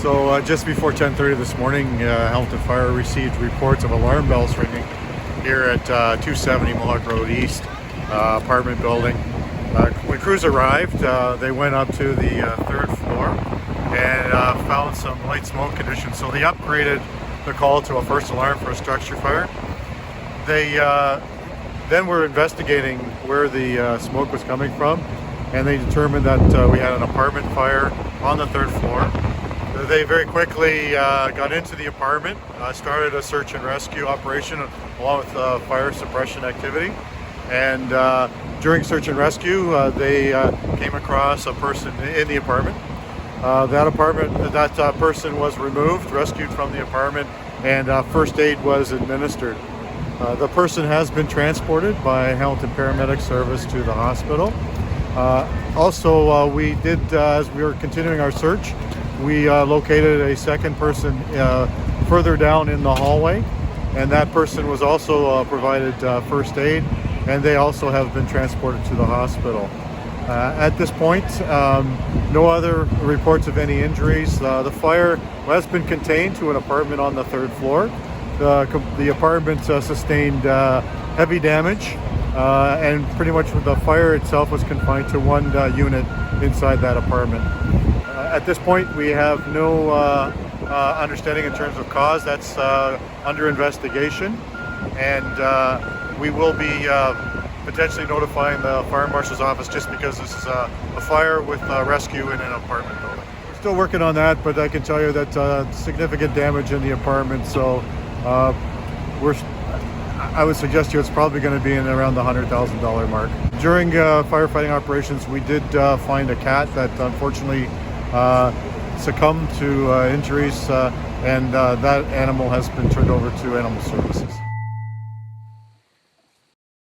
So just before 10:30 this morning, Hamilton Fire received reports of alarm bells ringing here at 270 Mohawk Road East apartment building. When crews arrived, they went up to the third floor and found some light smoke conditions. So they upgraded the call to a first alarm for a structure fire. They then were investigating where the smoke was coming from, and they determined that we had an apartment fire on the third floor. They very quickly got into the apartment, started a search and rescue operation along with fire suppression activity. And during search and rescue, they came across a person in the apartment. That person was removed, rescued from the apartment, and first aid was administered. The person has been transported by Hamilton Paramedic Service to the hospital. Also, we did, as we were continuing our search, we located a second person further down in the hallway, and that person was also provided first aid, and they also have been transported to the hospital. At this point, no other reports of any injuries. The fire has been contained to an apartment on the third floor. The apartment sustained heavy damage, and pretty much the fire itself was confined to one unit inside that apartment. At this point, we have no understanding in terms of cause. That's under investigation, and we will be potentially notifying the fire marshal's office, just because this is a fire with rescue in an apartment building. We're still working on that, but I can tell you that significant damage in the apartment. So I would suggest you it's probably going to be in around the $100,000 mark. During firefighting operations, we did find a cat that unfortunately succumbed to injuries, and that animal has been turned over to Animal Services.